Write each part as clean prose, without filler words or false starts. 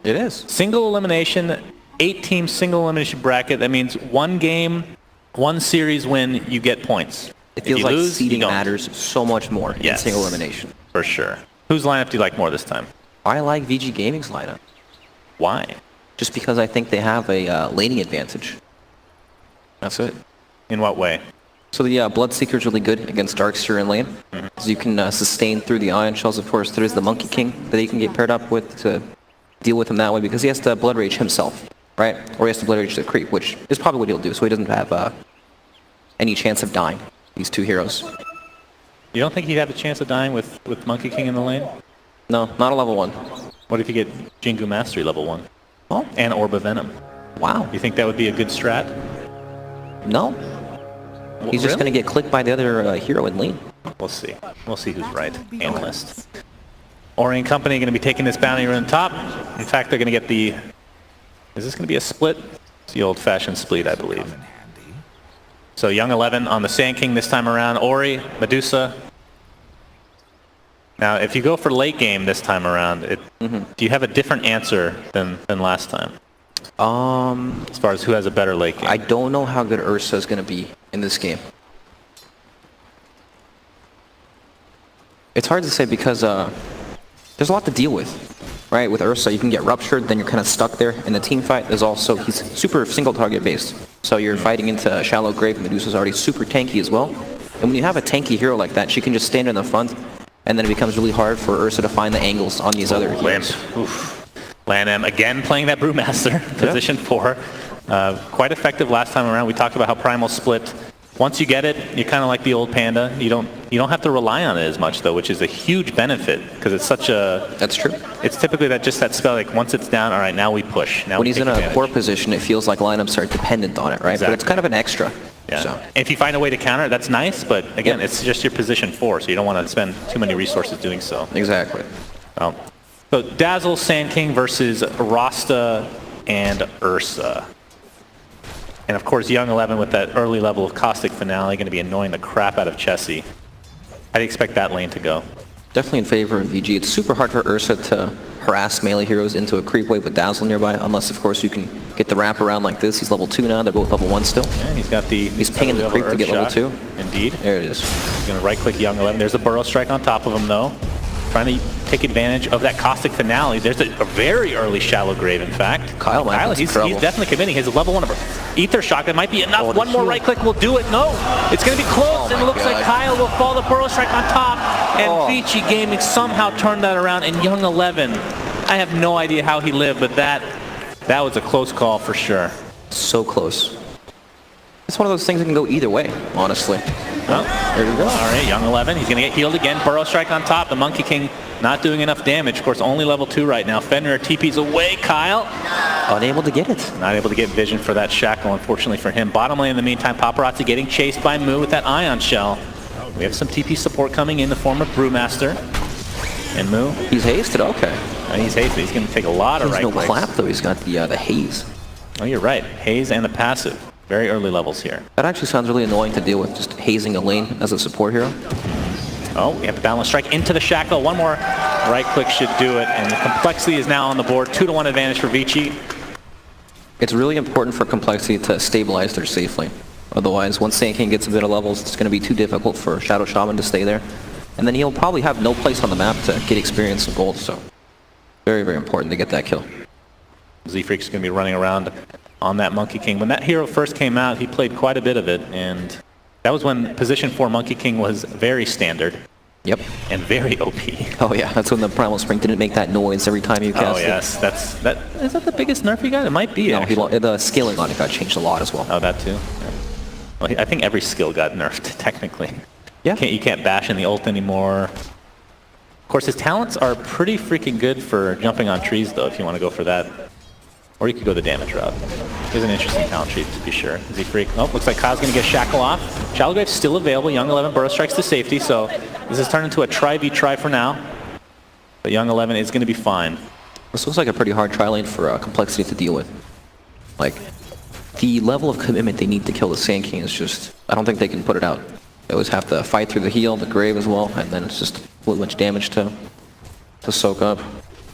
It is. Single elimination, 8-team single elimination bracket. That means one game, one series win, you get points. It feels like seeding matters so much more in single elimination. For sure. Whose lineup do you like more this time? I like VG Gaming's lineup. Why? Just because I think they have a laning advantage. That's it. In what way? So the Bloodseeker is really good against Darkseer in lane. So you can sustain through the Ion Shells. Of course, there is the Monkey King that he can get paired up with to deal with him that way because he has to Blood Rage himself, right? Or he has to Blood Rage the creep, which is probably what he'll do. So he doesn't have any chance of dying, these two heroes. You don't think he'd have a chance of dying with Monkey King in the lane? No, not a level 1. What if you get Jingu Mastery level 1? Oh. And Orb of Venom. Wow. You think that would be a good strat? No. He's just going to get clicked by the other hero in lane. We'll see. We'll see who's right. Analyst. Ori and company are going to be taking this bounty run top. In fact, they're going to get the... Is this going to be a split? It's the old-fashioned split, I believe. So Young 11 on the Sand King this time around. Ori, Medusa. Now, if you go for late game this time around, do you have a different answer than last time? As far as who has a better late game? I don't know how good Ursa is going to be in this game. It's hard to say because there's a lot to deal with, right? With Ursa, you can get ruptured, then you're kind of stuck there. In the team fight, there's also, he's super single target based. So you're fighting into Shallow Grave, Medusa's already super tanky as well. And when you have a tanky hero like that, she can just stand in the front, and then it becomes really hard for Ursa to find the angles on these other heroes. Lan again playing that Brewmaster, position 4. Quite effective last time around. We talked about how Primal split. Once you get it, you're kind of like the old Panda. You don't have to rely on it as much though, which is a huge benefit because it's such a... That's true. It's typically just that spell, like once it's down, all right, now we push. Now when he's in a core position, it feels like lineups are dependent on it, right? Exactly. But it's kind of an extra. Yeah. So. If you find a way to counter it, that's nice, but again, it's just your position 4, so you don't want to spend too many resources doing so. Exactly. So Dazzle, Sand King versus Rasta and Ursa. And of course, Young 11 with that early level of Caustic Finale going to be annoying the crap out of Chessie. How do you expect that lane to go? Definitely in favor of VG. It's super hard for Ursa to harass melee heroes into a creep wave with Dazzle nearby, unless of course you can get the wrap around like this. He's level 2 now, they're both level 1 still. Yeah, he's got the... He's pinging the creep to get level 2. Indeed. There it is. He's going to right-click Young 11. There's a Burrow Strike on top of him though. Trying to take advantage of that Caustic Finale. There's a very early Shallow Grave, in fact. Kyle, he's definitely committing. His level 1 of Ether Shock. That might be enough. One more right-click will do it. No, it's going to be close, and it looks like Kyle will fall the Burrow Strike on top, and Vici Gaming somehow turned that around, and Young 11, I have no idea how he lived, but that was a close call for sure. So close. It's one of those things that can go either way, honestly. Well, there we go. All right, Young 11. He's going to get healed again. Burrow Strike on top. The Monkey King not doing enough damage. Of course, only level 2 right now. Fenrir TP's away. Kyle. Unable to get it. Not able to get vision for that Shackle, unfortunately for him. Bottom lane in the meantime, Paparazzi getting chased by Moo with that Ion Shell. We have some TP support coming in the form of Brewmaster. And Moo. He's hasted? Okay. He's hasted. He's going to take a lot of right clicks. He's no clap, though. He's got the haze. Oh, you're right. Haze and the passive. Very early levels here. That actually sounds really annoying to deal with, just hazing a lane as a support hero. Oh, we have the Balance Strike into the Shackle. One more right click should do it, and the compLexity is now on the board. 2-1 advantage for Vici. It's really important for compLexity to stabilize their safe lane. Otherwise, once Sand King gets a bit of levels, it's going to be too difficult for Shadow Shaman to stay there. And then he'll probably have no place on the map to get experience and gold, so very, very important to get that kill. Z-Freak's going to be running around on that Monkey King. When that hero first came out, he played quite a bit of it, and that was when position 4 Monkey King was very standard. Yep. And very OP. Oh yeah, that's when the Primal Spring didn't make that noise every time you cast it. Oh yes, is that the biggest nerf you got? It might be, no, the scaling on it got changed a lot as well. Oh, that too? Yeah. Well, I think every skill got nerfed, technically. Yeah. You can't bash in the ult anymore. Of course, his talents are pretty freaking good for jumping on trees, though, if you want to go for that. Or you could go the damage route. Here's an interesting talent tree, to be sure. Z-Freak. Oh, looks like Kyle's going to get Shackle off. Shallow Grave's still available. Young 11 Burrow Strikes to safety, so this has turned into a try-v-try for now. But Young 11 is going to be fine. This looks like a pretty hard tri lane for compLexity to deal with. Like, the level of commitment they need to kill the Sand King is just... I don't think they can put it out. They always have to fight through the heal, the grave as well, and then it's just a little much damage to soak up.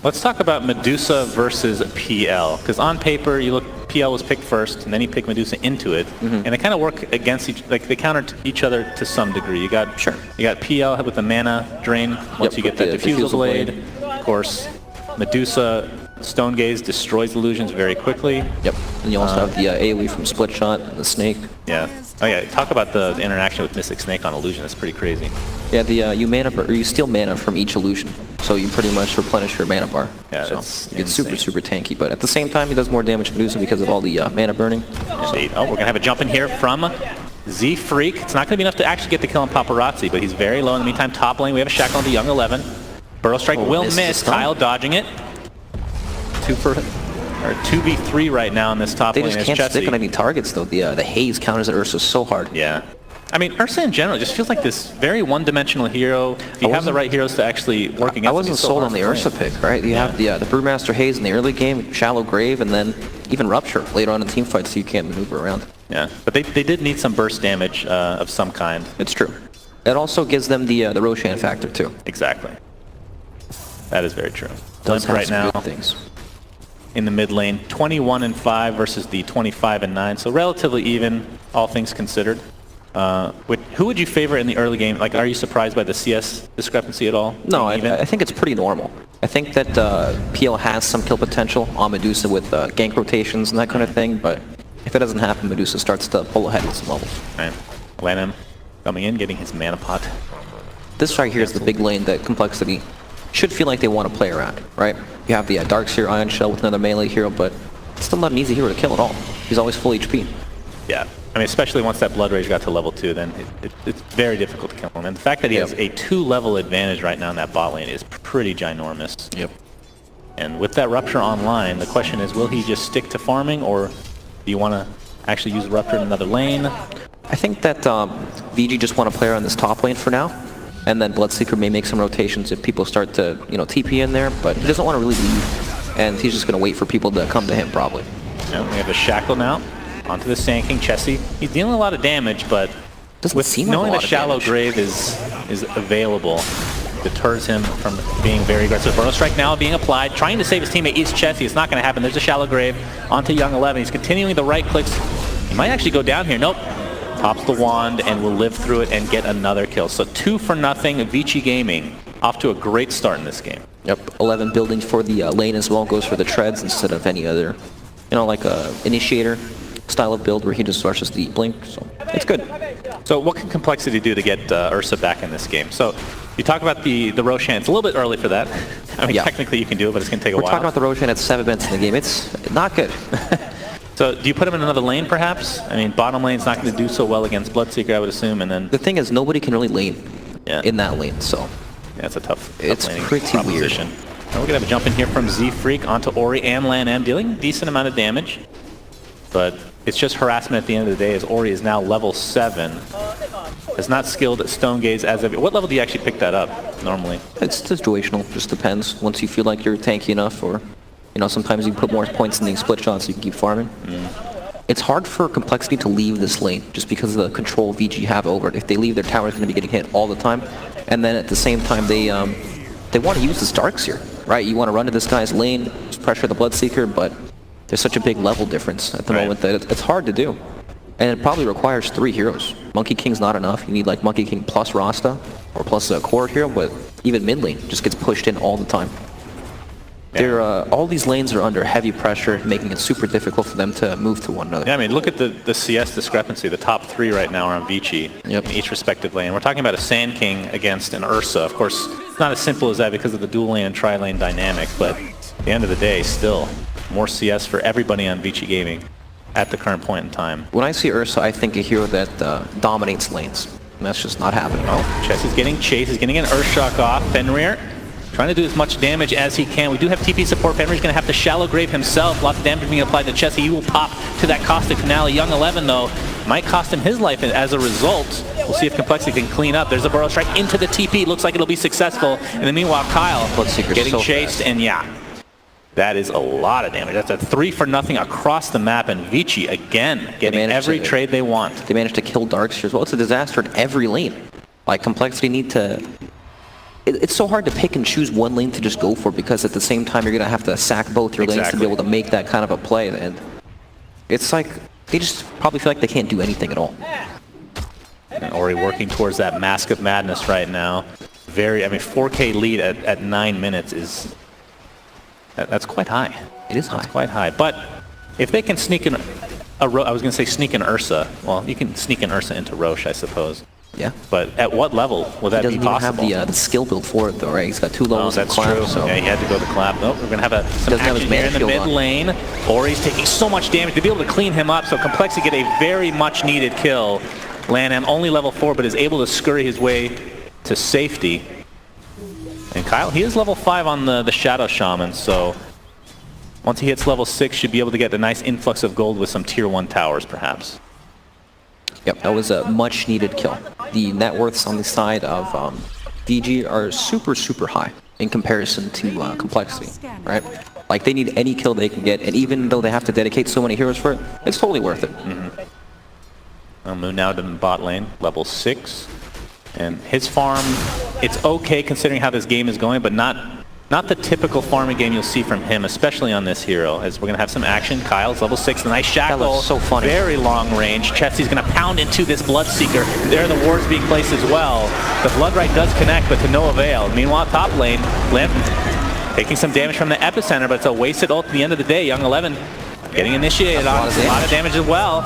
Let's talk about Medusa versus PL, because on paper, you look, PL was picked first, and then you pick Medusa into it, and they kind of work against each, like they counter each other to some degree. You got PL with the mana drain once you get that Diffusal Blade. Of course, Medusa Stone Gaze destroys illusions very quickly. Yep. And you also have the AoE from Split Shot and the Snake. Yeah. Oh yeah. Talk about the interaction with Mystic Snake on illusion. That's pretty crazy. Yeah. You steal mana from each illusion, so you pretty much replenish your mana bar. Yeah. So That's it's super tanky, but at the same time, he does more damage to Medusa because of all the mana burning. Indeed. Oh, we're gonna have a jump in here from Z Freak. It's not gonna be enough to actually get the kill on Paparazzi, but he's very low. In the meantime, top lane we have a shackle on the Young 11. Burrow Strike will miss. Kyle dodging it. 2v3 right now in this top lane. They just can't stick on any targets though. The haze counters at Ursa so hard. Yeah. I mean, Ursa in general just feels like this very one-dimensional hero. If you have the right heroes to actually work against him, I wasn't sold on the Ursa pick, right? You have the Brewmaster Haze in the early game, Shallow Grave, and then even Rupture later on in team fights, so you can't maneuver around. Yeah, but they did need some burst damage of some kind. It's true. It also gives them the Roshan factor too. Exactly. That is very true. Does have right some now good things. In the mid lane, 21-5 versus the 25-9, so relatively even, all things considered. Who would you favor in the early game? Like, are you surprised by the CS discrepancy at all? No, I think it's pretty normal. I think that PL has some kill potential on Medusa with gank rotations and that kind of thing, but if it doesn't happen, Medusa starts to pull ahead with some levels. Right. Lanham coming in, getting his mana pot. This right here is the big lane that complexity should feel like they want to play around, right? You have the Darkseer Ion Shell with another melee hero, but it's still not an easy hero to kill at all. He's always full HP. Yeah. I mean, especially once that Blood Rage got to level 2, then it's very difficult to kill him. And the fact that he has a 2-level advantage right now in that bot lane is pretty ginormous. Yep. And with that Rupture online, the question is, will he just stick to farming, or do you want to actually use Rupture in another lane? I think that VG just want to play around this top lane for now, and then Bloodseeker may make some rotations if people start to, TP in there, but he doesn't want to really leave, and he's just going to wait for people to come to him, probably. Yeah, we have the Shackle now. Onto the Sand King, Chessie. He's dealing a lot of damage, but knowing that Shallow Grave is available, deters him from being very aggressive. Burrow Strike now being applied. Trying to save his teammate is Chessie. It's not going to happen. There's a Shallow Grave onto Young 11. He's continuing the right clicks. He might actually go down here. Nope. Pops the wand and will live through it and get another kill. So 2-0, Vici Gaming. Off to a great start in this game. Yep. 11 building for the lane as well. Goes for the treads instead of any other, like a initiator style of build where he just rushes the blink, so it's good. So what can complexity do to get Ursa back in this game? So you talk about the Roshan. It's a little bit early for that. I mean, technically you can do it, but it's going to take a while. We're talking about the Roshan at 7 minutes in the game. It's not good. So do you put him in another lane, perhaps? I mean, bottom lane's not going to do so well against Bloodseeker, I would assume, and then... The thing is, nobody can really lane in that lane, so... Yeah, it's a tough it's pretty proposition. Weird. Now we're going to have a jump in here from Z Freak onto Ori and Lan M, dealing a decent amount of damage. But it's just harassment at the end of the day, as Ori is now level 7. Is not skilled at Stone Gaze as of... What level do you actually pick that up, normally? It's situational, just depends. Once you feel like you're tanky enough, or, sometimes you put more points in the split shots so you can keep farming. It's hard for complexity to leave this lane, just because of the control VG have over it. If they leave, their tower is going to be getting hit all the time. And then at the same time, they want to use this Darkseer, right? You want to run to this guy's lane, just pressure the Bloodseeker, but there's such a big level difference at the moment that it's hard to do. And it probably requires 3 heroes. Monkey King's not enough. You need like Monkey King plus Rasta, or plus a core hero, but even mid lane just gets pushed in all the time. All these lanes are under heavy pressure, making it super difficult for them to move to one another. Yeah, I mean, look at the CS discrepancy. The top 3 right now are on Vici in each respective lane. We're talking about a Sand King against an Ursa. Of course, it's not as simple as that because of the dual lane and tri-lane dynamic, but at the end of the day, still, more CS for everybody on Vici Gaming at the current point in time. When I see Ursa, I think a hero that dominates lanes. And that's just not happening. Oh, Chessie's getting chased. He's getting an Earthshock off. Fenrir trying to do as much damage as he can. We do have TP support. Fenrir's going to have to Shallow Grave himself. Lots of damage being applied to Chessie. He will pop to that Caustic Finale. Young 11, though, might cost him his life as a result. We'll see if Complexity can clean up. There's a Burrow Strike into the TP. Looks like it'll be successful. And then meanwhile, Kyle getting chased, and that is a lot of damage. That's a 3-0 across the map, and Vici again getting every trade they want. They managed to kill Darkseer as well. It's a disaster in every lane. Like, Complexity need to... it's so hard to pick and choose one lane to just go for, because at the same time you're going to have to sack both your lanes to be able to make that kind of a play. And it's like they just probably feel like they can't do anything at all. And Ori working towards that Mask of Madness right now. I mean, 4K lead at 9 minutes is... That's quite high. It is high. That's quite high. But if they can sneak in I was going to say sneak in Ursa. Well, you can sneak in Ursa into Roche, I suppose. Yeah. But at what level would that be possible? He doesn't even have the skill build for it, though, right? He's got 2 levels of clap. True. So. Yeah, he had to go to clap. Nope, we're going to have some action here in the mid lane. Ori's taking so much damage to be able to clean him up, so compLexity get a very much needed kill. LanM only level 4, but is able to scurry his way to safety. And Kyle, he is level 5 on the Shadow Shaman, so once he hits level 6, should be able to get a nice influx of gold with some tier 1 towers, perhaps. Yep, that was a much needed kill. The net worths on the side of VG are super, super high in comparison to compLexity, right? Like, they need any kill they can get, and even though they have to dedicate so many heroes for it, it's totally worth it. Moon now to the bot lane, level 6. And his farm, it's okay considering how this game is going, but not the typical farming game you'll see from him, especially on this hero. As we're going to have some action. Kyle's level 6, a nice shackle. That looks so funny. Very long range. Chesty's going to pound into this Bloodseeker. There the wards being placed as well. The Bloodright does connect, but to no avail. Meanwhile, top lane, Limp taking some damage from the epicenter, but it's a wasted ult at the end of the day. Young 11 getting initiated on a lot of damage as well.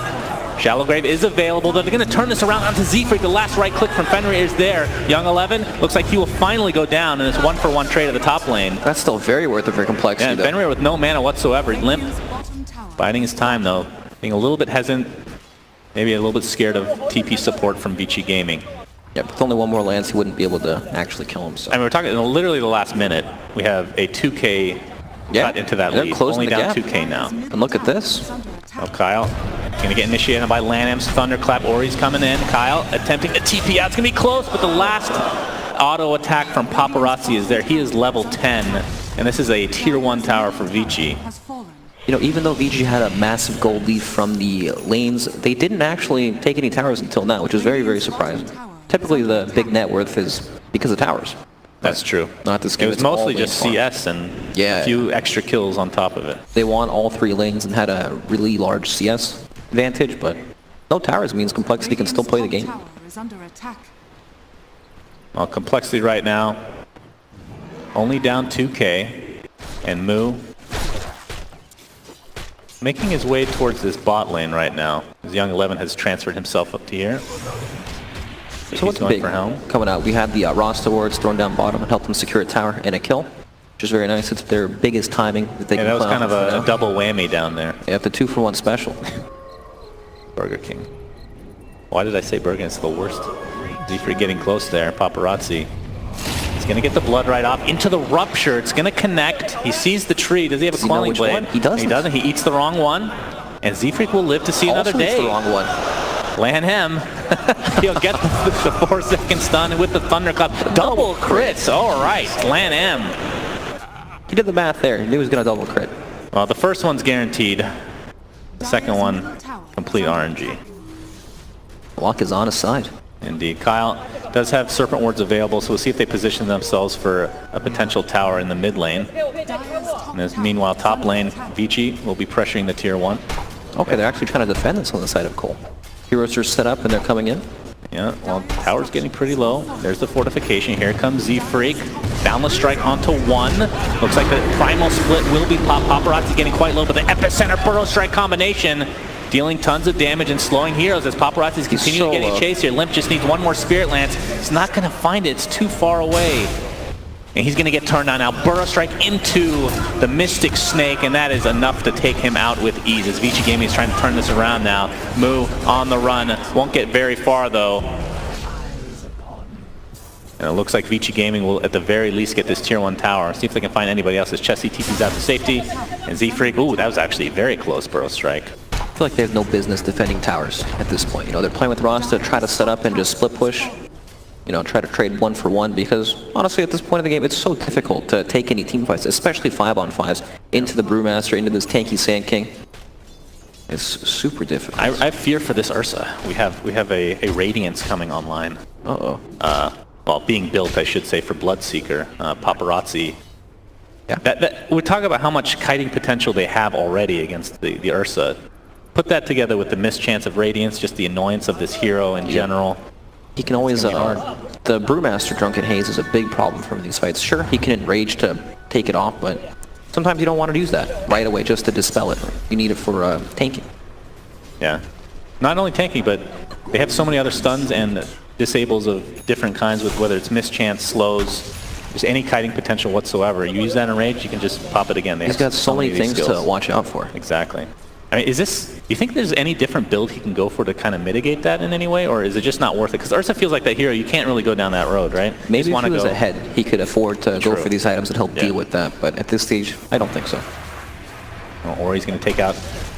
Shallow Grave is available, though they're going to turn this around onto Z-Freak. The last right click from Fenrir is there. Young 11 looks like he will finally go down in this 1-for-1 trade at the top lane. That's still very worth it for compLexity. Yeah, Fenrir with no mana whatsoever. Limp biding his time, though. Being a little bit hesitant, maybe a little bit scared of TP support from Vici Gaming. Yeah, with only 1 more lance, he wouldn't be able to actually kill him. So. I mean, we're talking in literally the last minute. We have a 2K cut into that lead. Only down 2K now. And look at this. Oh, Kyle gonna get initiated by LanM's Thunderclap. Ori's coming in. Kyle attempting to TP out. It's gonna be close, but the last auto attack from Paparazzi is there. He is level 10, and this is a tier 1 tower for Vici. You know, even though Vici had a massive gold lead from the lanes, they didn't actually take any towers until now, which is very, very surprising. Typically, the big net worth is because of towers. That's true. Not this game. It was mostly just CS and a few extra kills on top of it. They won all 3 lanes and had a really large CS advantage, but no towers means compLexity can still play the game. Well, compLexity right now only down 2K, and Moo making his way towards this bot lane right now. As Young 11 has transferred himself up to here. So what's big coming out? We had the Rost awards thrown down bottom and helped them secure a tower and a kill, which is very nice. It's their biggest timing that they can that was play kind of a double whammy down there. Yeah, the 2-for-1 special. Burger King. Why did I say Burger King? It's the worst. Z-Freak getting close there. Paparazzi. He's going to get the blood right off into the Rupture. It's going to connect. He sees the tree. Does he have a Quelling Blade? He doesn't. He doesn't. He eats the wrong one. And Z-Freak will live to see another day. Eats the wrong one. LanM. He'll get the 4-second stun with the Thunderclap. Double crits. All right. LanM. He did the math there. He knew he was going to double crit. Well, the first one's guaranteed. The second one, complete RNG. Luck is on his side. Indeed. Kyle does have Serpent Wards available, so we'll see if they position themselves for a potential tower in the mid lane. And as meanwhile, top lane, Vici will be pressuring the tier 1. Okay, they're actually trying to defend this on the side of Cole. Heroes are set up and they're coming in. Yeah, well, tower's getting pretty low. There's the fortification. Here comes Z-Freak. Boundless Strike onto 1. Looks like the Primal Split will be popped. Paparazzi getting quite low, but the Epicenter Burrow Strike combination dealing tons of damage and slowing heroes as Paparazzi's continuing to get chased here. Limp just needs 1 more Spirit Lance. He's not going to find it. It's too far away. And he's going to get turned on now. Burrow Strike into the Mystic Snake, and that is enough to take him out with ease. As Vici Gaming is trying to turn this around now. Moo on the run. Won't get very far, though. And it looks like Vici Gaming will, at the very least, get this tier 1 tower. See if they can find anybody else as Chessie TP's out to safety. And Z-Freak, ooh, that was actually very close Burrow Strike. I feel like they have no business defending towers at this point. You know, they're playing with Ross to try to set up and just split push. You know, try to trade 1-for-1 because, honestly, at this point of the game, it's so difficult to take any team fights, especially 5-on-5s, into the Brewmaster, into this tanky Sand King. It's super difficult. I fear for this Ursa. We have a Radiance coming online. Uh-oh. well, being built, I should say, for Bloodseeker, Paparazzi. Yeah. We're talking about how much kiting potential they have already against the Ursa. Put that together with the mischance of Radiance, just the annoyance of this hero in general. He can always, the Brewmaster Drunken Haze is a big problem for him in these fights. Sure, he can enrage to take it off, but sometimes you don't want to use that right away just to dispel it. You need it for tanking. Yeah. Not only tanking, but they have so many other stuns and disables of different kinds, with whether it's mischance, slows, just any kiting potential whatsoever. You use that in rage, you can just pop it again. He's got so many things to watch out for. Exactly. I mean, do you think there's any different build he can go for to kind of mitigate that in any way, or is it just not worth it? Because Ursa feels like that hero, you can't really go down that road, right? Maybe if he was ahead, he could afford to go for these items and help deal with that, but at this stage, I don't think so. Or he's going to take out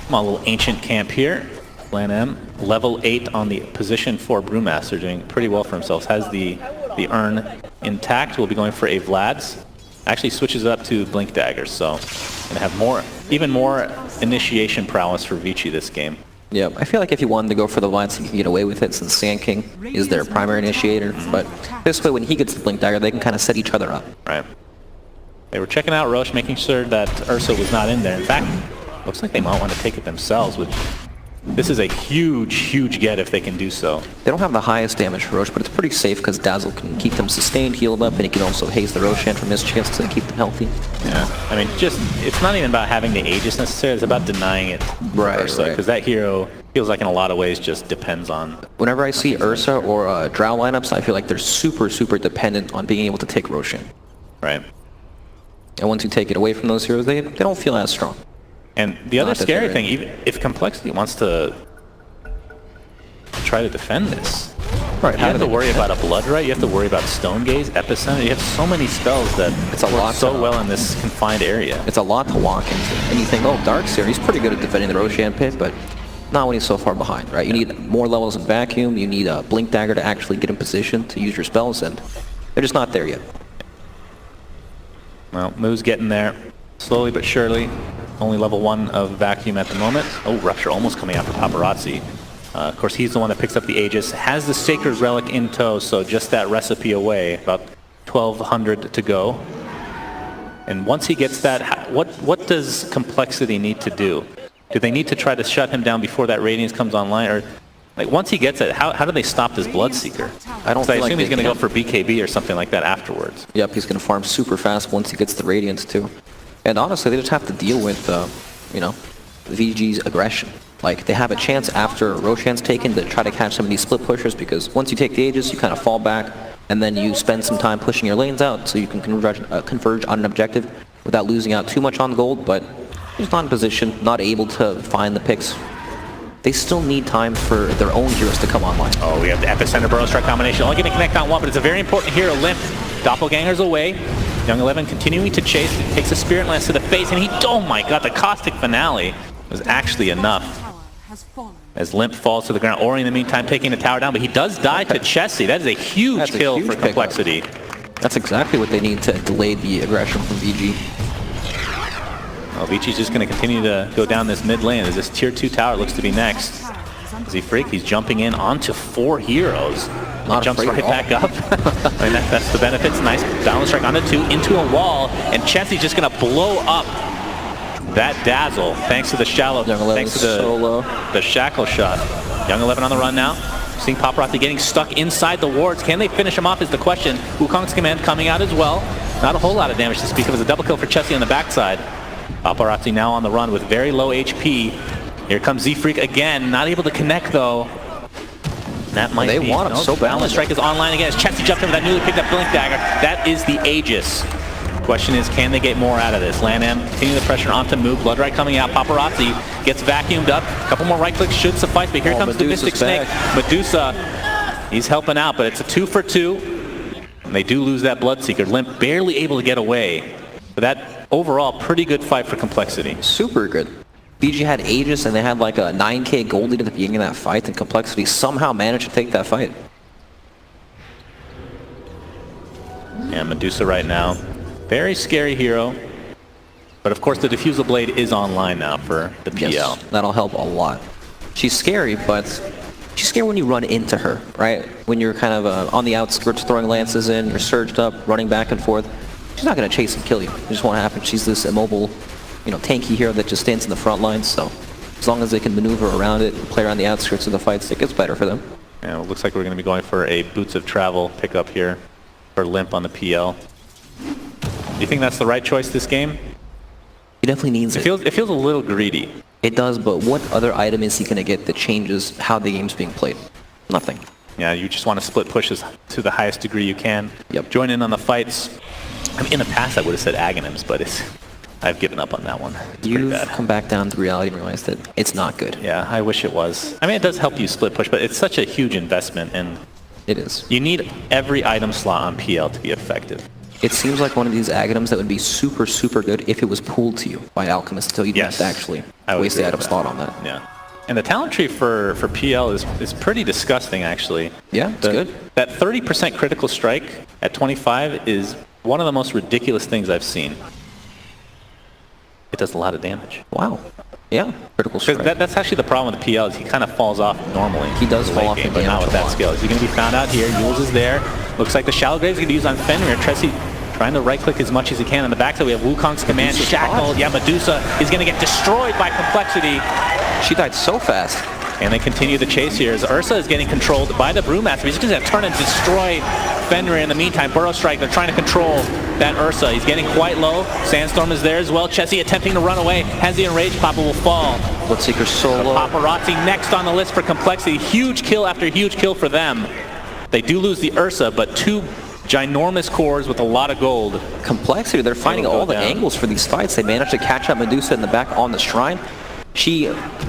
a little ancient camp here. Plan M, level 8 on the position for Brewmaster, doing pretty well for himself. Has the urn intact. Will be going for a Vlad's. Actually switches it up to Blink Daggers, so going to have even more initiation prowess for Vici this game. Yeah, I feel like if you wanted to go for the Vlad's, you can get away with it since Sand King is their primary initiator. But this way, when he gets the Blink Dagger, they can kind of set each other up. Right. They were checking out Roche, making sure that Ursa was not in there. In fact, looks like they might want to take it themselves, which this is a huge, huge get if they can do so. They don't have the highest damage for Roche, but it's pretty safe because Dazzle can keep them sustained, healed up, and he can also haze the Roshan from his chance to keep them healthy. Yeah, I mean, it's not even about having the Aegis necessarily, it's about denying it. Right, because that hero feels like in a lot of ways just depends on... Whenever I see Ursa or Drow lineups, I feel like they're super, super dependent on being able to take Roshan. Right. And once you take it away from those heroes, they don't feel as strong. And the other scary thing, even if compLexity wants to try to defend this, you have to worry about a Blood Right, you have to worry about Stone Gaze, Epicenter, you have so many spells that work so well in this confined area. It's a lot to walk into. And you think, oh, Darkseer, he's pretty good at defending the Roshan pit, but not when he's so far behind, right? You need more levels in Vacuum, you need a Blink Dagger to actually get in position to use your spells, and they're just not there yet. Well, Moo's getting there, slowly but surely. Only level 1 of Vacuum at the moment. Oh, Rupture almost coming out for Paparazzi. Of course, he's the one that picks up the Aegis. Has the Sacred Relic in tow, so just that recipe away. About 1,200 to go. And once he gets that, what does compLexity need to do? Do they need to try to shut him down before that Radiance comes online? Or like once he gets it, how do they stop this Bloodseeker? I assume he's going to go for BKB or something like that afterwards. Yep, he's going to farm super fast once he gets the Radiance too. And honestly, they just have to deal with, VG's aggression. Like, they have a chance after Roshan's taken to try to catch some of these split pushers, because once you take the Aegis, you kind of fall back, and then you spend some time pushing your lanes out so you can converge on an objective without losing out too much on gold, but just not in position, not able to find the picks. They still need time for their own heroes to come online. Oh, we have the Epicenter Burrow Strike combination. Only going to connect on one, but it's a very important hero. Limp, Doppelganger's away. Young 11 continuing to chase, takes a Spirit Lance to the face, and oh my god, the Caustic Finale was actually enough. As Limp falls to the ground. Ori in the meantime taking the tower down, but he does die to Chessie. That is a huge kill for compLexity. That's exactly what they need to delay the aggression from VG. Well, Vici's just going to continue to go down this mid lane as this tier 2 tower looks to be next. As he freak, he's jumping in onto 4 heroes. Jumps right back up. I mean, that's the benefits. Nice downward strike onto 2 into a wall, and Chessie's just going to blow up that Dazzle thanks to the thanks to the shackle shot. Young 11 on the run now. Seeing Paparazzi getting stuck inside the wards. Can they finish him off is the question. Wukong's command coming out as well. Not a whole lot of damage to speak of. It was a double kill for Chessie on the backside. Paparazzi now on the run with very low HP. Here comes Z-Freak again. Not able to connect though. That might be. They want him so bad. Balance Strike is online again as Chessie jumped in with that newly picked up Blink Dagger. That is the Aegis. Question is, can they get more out of this? Lan-Am continue the pressure onto Moo. Blood Right coming out. Paparazzi gets vacuumed up. A couple more right clicks should suffice, but here comes the Mystic Snake. Medusa, he's helping out, but it's a 2 for 2. And they do lose that Bloodseeker. Limp barely able to get away. But that overall pretty good fight for compLexity. Super good. BG had Aegis and they had like a 9k gold lead at the beginning of that fight, and compLexity somehow managed to take that fight. Yeah, Medusa right now. Very scary hero. But of course the Diffusal Blade is online now for the PL. Yes, that'll help a lot. She's scary, but She's scared when you run into her, right? When you're kind of on the outskirts throwing lances in, you're surged up, running back and forth. She's not going to chase and kill you. It just won't happen. She's this immobile, tanky hero that just stands in the front lines, so as long as they can maneuver around it and play around the outskirts of the fights, it gets better for them. Yeah, it looks like we're going to be going for a Boots of Travel pickup here for Limp on the PL. Do you think that's the right choice this game? He definitely needs it. It feels a little greedy. It does, but what other item is he going to get that changes how the game's being played? Nothing. Yeah, you just want to split pushes to the highest degree you can. Yep. Join in on the fights. I mean, in the past I would have said Aghanims, but I've given up on that one. It's pretty You've bad. come back down to reality and realized that it's not good. Yeah, I wish it was. I mean, it does help you split push, but it's such a huge investment, and It is. you need every item slot on PL to be effective. It seems like one of these items that would be super, super good if it was pooled to you by Alchemist, until you didn't have to actually waste the item slot on that. Yeah. And the talent tree for PL is pretty disgusting, actually. Yeah, it's good. That 30% critical strike at 25 is one of the most ridiculous things I've seen. It does a lot of damage. Wow. Yeah, critical strike. That's actually the problem with the PL, is he kind of falls off normally. He does in fall late off game, in but not damage with a that lot. skill. Is he going to be found out here? Yules is there. Looks like the Shallow Grave is going to be used on Fenrir. Tressie trying to right-click as much as he can. On the backside, we have Wukong's command, Medusa's shackled. hot. Yeah, Medusa is going to get destroyed by complexity. She died so fast. And they continue the chase here as Ursa is getting controlled by the Brewmaster. He's going to turn and destroy Fenrir in the meantime. Burrow Strike, they're trying to control that Ursa. He's getting quite low. Sandstorm is there as well. Chessie attempting to run away. Has the Enraged. Papa will fall. Bloodseeker solo. Paparazzi next on the list for complexity. Huge kill after huge kill for them. They do lose the Ursa, but two ginormous cores with a lot of gold. Complexity, they're finding all the angles for these fights. They managed to catch up Medusa in the back on the Shrine. She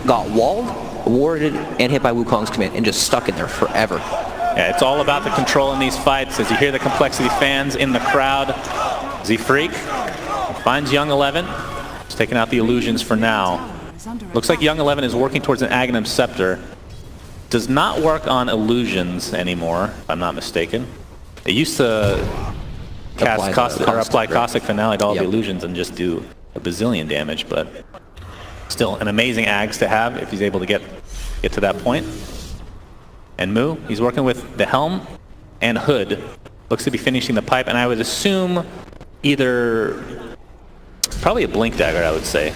got walled, warded, and hit by Wukong's command, and just stuck in there forever. Yeah, it's all about the control in these fights. As you hear the complexity fans in the crowd, Z-Freak finds Young 11. He's taking out the illusions for now. Looks like Young 11 is working towards an Aghanim Scepter. Does not work on illusions anymore, if I'm not mistaken. It used to apply Caustic Finale to all the illusions and just do a bazillion damage, but still an amazing Ags to have if he's able to get to that point. And Mu, he's working with the Helm and Hood. Looks to be finishing the pipe, and I would assume probably a Blink Dagger, I would say.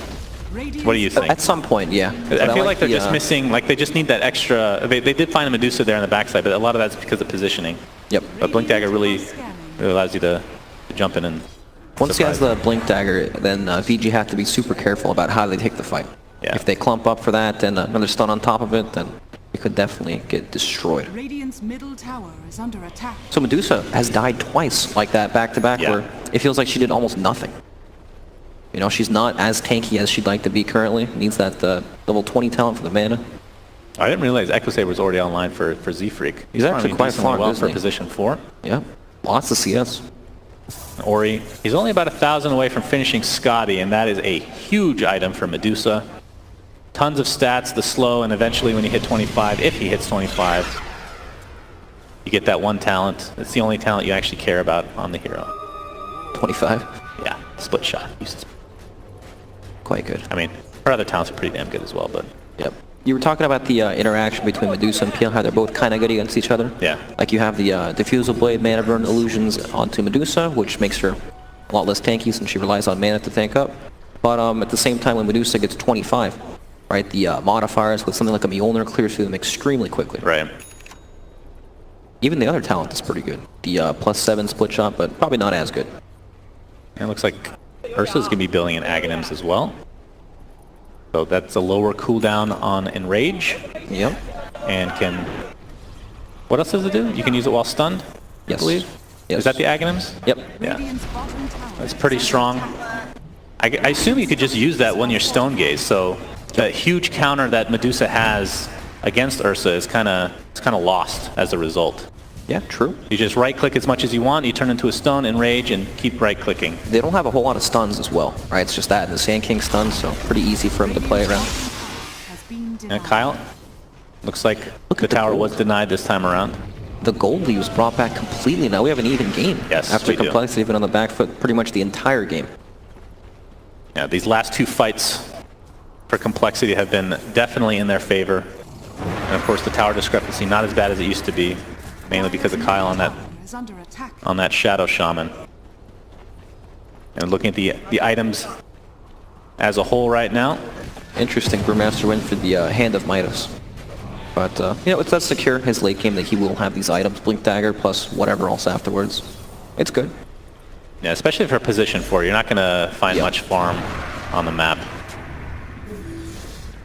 What do you think? At some point, yeah. I feel like they're just missing, like they just need that extra, they did find a Medusa there on the backside, but a lot of that's because of positioning. Yep. But Blink Dagger really allows you to jump in and Once he has the Blink Dagger, then VG have to be super careful about how they take the fight. Yeah. If they clump up for that and another stun on top of it, then it could definitely get destroyed. Radiant's middle tower is under attack. So Medusa has died twice like that, back to back, where it feels like she did almost nothing. She's not as tanky as she'd like to be currently. Needs that level 20 talent for the mana. I didn't realize Echo Saber was already online for Z-Freak. He's actually quite far, well isn't for he? position 4. Yeah, lots of CS. Ori, he's only about 1,000 away from finishing Scotty, and that is a huge item for Medusa. Tons of stats, the slow, and eventually when you hit 25, if he hits 25, you get that one talent. It's the only talent you actually care about on the hero. 25. Yeah, split shot. Uses Quite good. I mean, her other talents are pretty damn good as well, but... Yep. You were talking about the interaction between Medusa and PL, how they're both kind of good against each other. Yeah. Like you have the Diffusal Blade Mana Burn illusions onto Medusa, which makes her a lot less tanky since she relies on mana to tank up. But at the same time, when Medusa gets 25, right, the modifiers with something like a Mjolnir clears through them extremely quickly. Right. Even the other talent is pretty good. The +7 split shot, but probably not as good. And it looks like Ursa's going to be building in Aghanims as well. So that's a lower cooldown on Enrage. Yep. And can... What else does it do? You can use it while stunned, I believe? Yes. Is that the Aghanims? Yep. Yeah. That's pretty strong. I assume you could just use that when you're Stone Gaze, so that huge counter that Medusa has against Ursa is kind of lost as a result. Yeah, true. You just right-click as much as you want, you turn into a stone, enrage, and keep right-clicking. They don't have a whole lot of stuns as well, right? It's just that, and the Sand King stuns, so pretty easy for him to play around. And Kyle, looks like the tower was denied this time around. The gold lead was brought back completely now. We have an even game. Yes, after we do. Complexity been on the back foot pretty much the entire game. Yeah, these last two fights for Complexity have been definitely in their favor. And of course the tower discrepancy not as bad as it used to be, mainly because of Kyle Is under attack. on that Shadow Shaman. And looking at the items as a whole right now. Interesting, Brewmaster went for the Hand of Midas. But, you know, that's secure his late game that he will have these items, Blink Dagger plus whatever else afterwards. It's good. Yeah, especially for position 4, you're not going to find Yep. much farm on the map.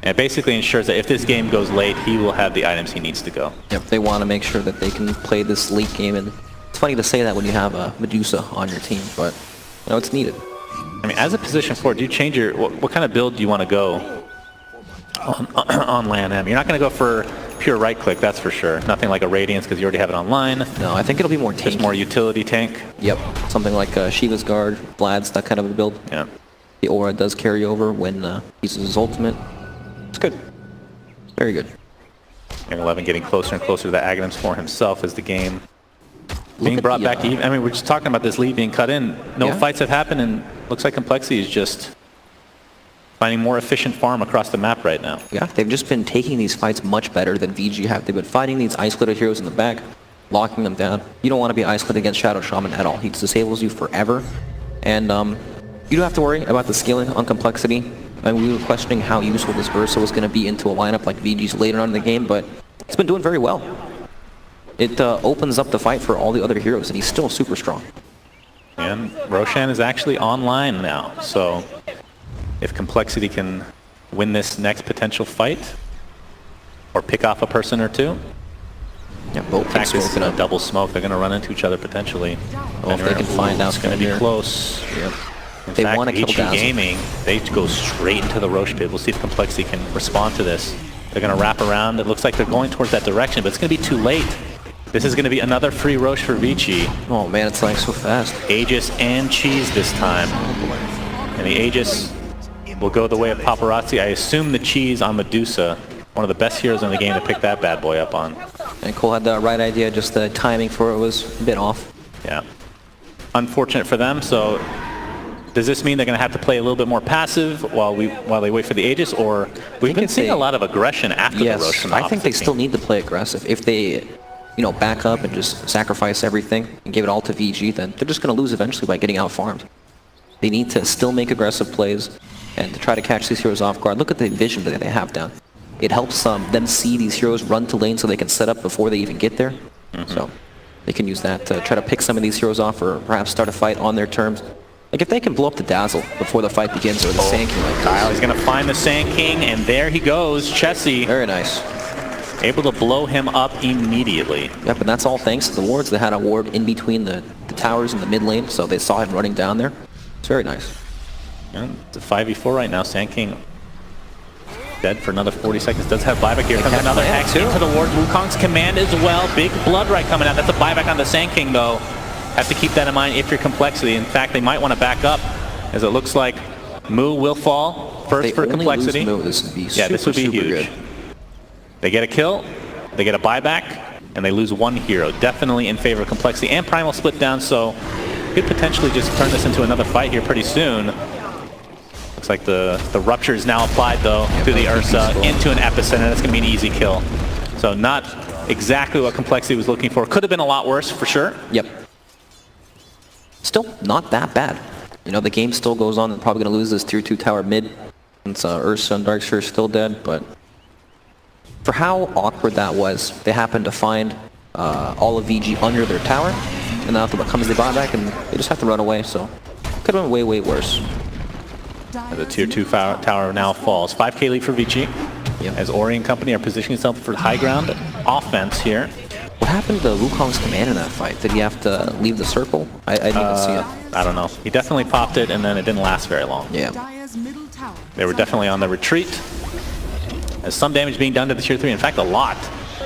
And it basically ensures that if this game goes late, he will have the items he needs to go. Yep, they want to make sure that they can play this late game, and it's funny to say that when you have a Medusa on your team, but, you know, it's needed. I mean, as a position 4, do you change your... What kind of build do you want to go on LAN-M? You're not going to go for pure right-click, that's for sure. Nothing like a Radiance, because you already have it online. No, I think it'll be more tanky. Just more utility tank. Yep, something like Shiva's Guard, Vlad's, that kind of a build. Yeah. The aura does carry over when he uses his ultimate. It's good. Very good. And 11 getting closer and closer to the Aghanims for himself as the game being at brought the, back to even. I mean, we're just talking about this lead being cut in. No Yeah. fights have happened, and looks like compLexity is just finding more efficient farm across the map right now. Yeah, they've just been taking these fights much better than VG have. They've been fighting these isolated heroes in the back, locking them down. You don't want to be isolated against Shadow Shaman at all. He disables you forever. And you don't have to worry about the scaling on compLexity. I mean, we were questioning how useful this Ursa was going to be into a lineup like VG's later on in the game, but it's been doing very well. It opens up the fight for all the other heroes, and he's still super strong. And Roshan is actually online now, so if compLexity can win this next potential fight, or pick off a person or two, Yeah, both in fact, can this is smoke it a up. double smoke. They're going to run into each other potentially. Oh, if they can find out it's going to be there. close. Yep. In They fact, want to kill Vici Dazzle. Gaming, they go straight into the Roche pit. We'll see if compLexity can respond to this. They're going to wrap around. It looks like they're going towards that direction, but it's going to be too late. This is going to be another free Roche for Vici. Oh man, it's like so fast. Aegis and Cheese this time. And the Aegis will go the way of Paparazzi. I assume the Cheese on Medusa, one of the best heroes in the game to pick that bad boy up on. And Cole had the right idea, just the timing for it was a bit off. Yeah. Unfortunate for them, so does this mean they're going to have to play a little bit more passive while they wait for the Aegis, or we've been seeing a lot of aggression after the Roche Yes, from the I think they opposite still team. need to play aggressive. If they, you know, back up and just sacrifice everything and give it all to VG, then they're just going to lose eventually by getting out-farmed. They need to still make aggressive plays and to try to catch these heroes off guard. Look at the vision that they have down. It helps them see these heroes run to lane so they can set up before they even get there. So they can use that to try to pick some of these heroes off or perhaps start a fight on their terms. Like if they can blow up the Dazzle before the fight begins or the Sand King like Kyle, he's going to find the Sand King, and there he goes. Chessie very nice. able to blow him up immediately. Yep, and that's all thanks to the wards. They had a ward in between the towers in the mid lane, so they saw him running down there. It's very nice. And it's a 5v4 right now. Sand King dead for another 40 seconds. Does have buyback here. Comes have another command, hex too. into the ward. Wukong's command as well. Big blood right coming out. That's a buyback on the Sand King though. Have to keep that in mind if you're compLexity. In fact, they might want to back up, as it looks like Mu will fall first They for only compLexity. lose Mu, this would be Yeah, this would be super huge. good. They get a kill, they get a buyback, and they lose one hero. Definitely in favor of compLexity. And Primal split down, so could potentially just turn this into another fight here pretty soon. Looks like the rupture is now applied though to the Ursa into an epicenter. That's going to be an easy kill. So not exactly what compLexity was looking for. Could have been a lot worse for sure. Yep. Still not that bad. You know, the game still goes on. They're probably going to lose this tier 2 tower mid since Ursa and Darkseer are still dead, but for how awkward that was, they happened to find all of VG under their tower, and then after what comes the buyback, and they just have to run away, so could have been way, way worse. The tier 2 tower now falls. 5k lead for Vici. Yep. As Ori and company are positioning themselves for high ground offense here. What happened to Wukong's command in that fight? Did he have to leave the circle? I didn't even see it. I don't know. He definitely popped it, and then it didn't last very long. Yeah. Dire's middle tower They were definitely on the retreat. As some damage being done to the tier 3. In fact, a lot.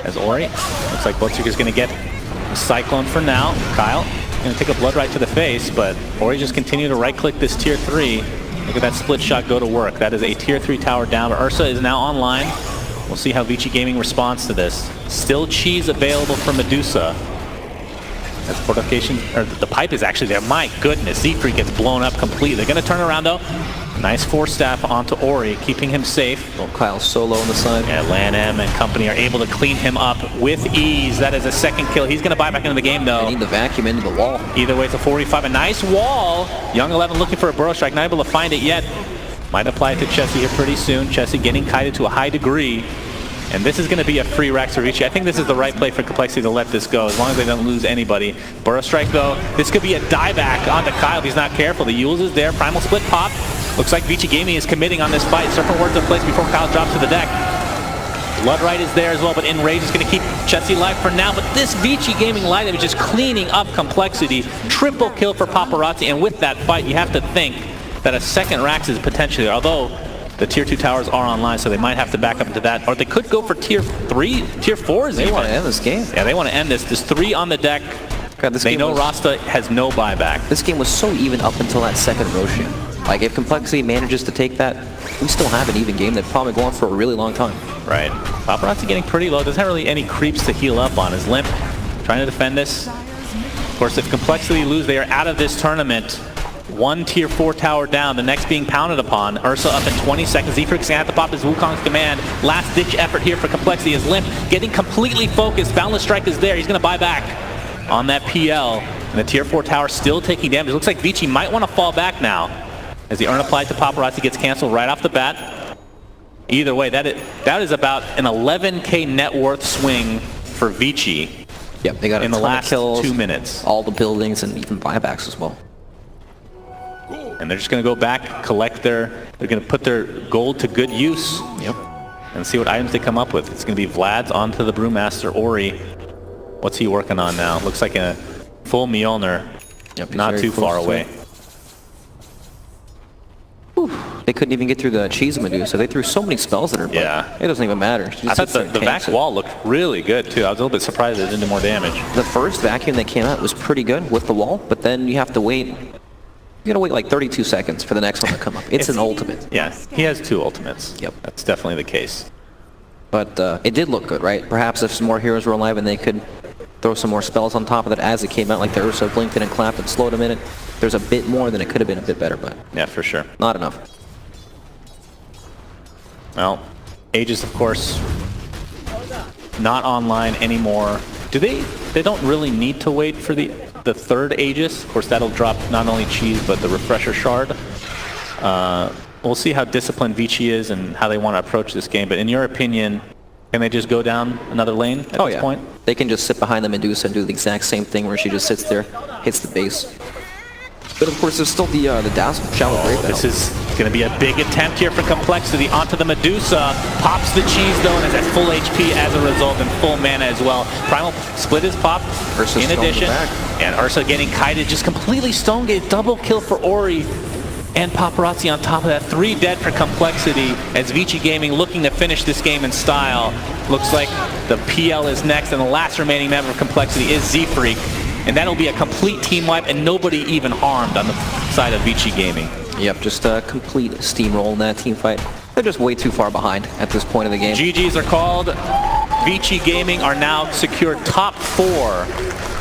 As Ori, looks like Blitzkrieg is going to get a Cyclone for now. Kyle going to take a blood right to the face, but Ori just continue to right-click this tier 3. Look at that split shot go to work. That is a tier 3 tower down, but Ursa is now online. We'll see how Vici Gaming responds to this. Still cheese available for Medusa. As fortification, or the pipe is actually there. My goodness, Z-Freak gets blown up completely. They're going to turn around though. Nice force staff onto Ori, keeping him safe. Oh, Kyle solo on the side. Yeah, Lan M and company are able to clean him up with ease. That is a second kill. He's going to buy back into the game, though. They need the vacuum into the wall. Either way, it's a 45. A nice wall. Young 11 looking for a burrow strike, not able to find it yet. Might apply it to Chessie here pretty soon. Chessie getting kited to a high degree. And this is going to be a free Rax for Vici. I think this is the right play for compLexity to let this go, as long as they don't lose anybody. Burrow strike, though. This could be a dieback onto Kyle if he's not careful. The Yules is there. Primal split pop. Looks like Vici Gaming is committing on this fight. Serpent Ward's in place before Kyle drops to the deck. Bloodright is there as well, but Enrage is going to keep Chessie alive for now. But this Vici Gaming lineup is just cleaning up compLexity. Triple kill for Paparazzi, and with that fight, you have to think that a second Rax is potentially, although the tier 2 towers are online, so they might have to back up into that. Or they could go for tier 3, tier 4s. They want to end this game. Yeah, they want to end this. There's 3 on the deck. God, this they game know was, Rasta has no buyback. This game was so even up until that second Roshan. Like, if compLexity manages to take that, we still have an even game that'd probably go on for a really long time. Right. Paparazzi getting pretty low. Doesn't have really any creeps to heal up on. Is Limp trying to defend this. Of course, if compLexity lose, they are out of this tournament. 1 tier 4 tower down, the next being pounded upon. Ursa up in 20 seconds. Zephyrix going to have to pop his Wukong's command. Last ditch effort here for compLexity is Limp getting completely focused. Boundless Strike is there. He's going to buy back on that PL. And the tier 4 tower still taking damage. It looks like Vici might want to fall back now as the Urn applied to Paparazzi gets canceled right off the bat. Either way, that is about an 11k net worth swing for Vici. Yep, they got a in the ton of last kills, 2 minutes. all the buildings, and even buybacks as well. And they're just going to go back, collect they're going to put their gold to good use. Yep. And see what items they come up with. It's going to be Vlad's onto the Brewmaster. Ori, what's he working on now? Looks like a full Mjolnir. Yep, not too far away. They couldn't even get through the cheese Medusa. They threw so many spells at her, but Yeah. it doesn't even matter. She I just thought sits there the and tanks Vax it. wall looked really good too. I was a little bit surprised it didn't do more damage. The first vacuum that came out was pretty good with the wall, but then you have to wait. You gotta wait like 32 seconds for the next one to come up. It's an ultimate. Yeah, he has 2 ultimates. Yep. That's definitely the case. But it did look good, right? Perhaps if some more heroes were alive and they could throw some more spells on top of it as it came out, like the Ursa blinked in and clapped and slowed a minute. There's a bit more, then it could have been a bit better, but Yeah, for sure. not enough. Well, Aegis, of course, not online anymore. Do they don't really need to wait for the third Aegis. Of course, that'll drop not only cheese, but the refresher shard. We'll see how disciplined Vici is and how they want to approach this game. But in your opinion, can they just go down another lane at this point? They can just sit behind the Medusa and do the exact same thing where she just sits there, hits the base. But of course, there's still the Dazzle Shallow Grave. This is going to be a big attempt here for compLexity onto the Medusa. Pops the cheese though, and is at full HP as a result, and full mana as well. Primal split is popped Ursa's in addition. back. And Ursa getting kited, just completely stone gate. Double kill for Ori and Paparazzi on top of that. 3 dead for compLexity as Vici Gaming looking to finish this game in style. Looks like the PL is next, and the last remaining member of compLexity is Z-Freak. And that'll be a complete team wipe and nobody even harmed on the side of Vici Gaming. Yep, just a complete steamroll in that team fight. They're just way too far behind at this point of the game. GGs are called. Vici Gaming are now secured top 4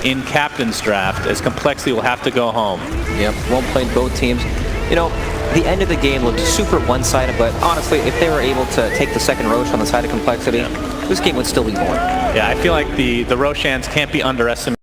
in Captain's Draft as compLexity will have to go home. Yep, well played both teams. You know, the end of the game looked super one-sided, but honestly, if they were able to take the second Roche on the side of compLexity, this game would still be going. Yeah, I feel like the Roshans can't be underestimated.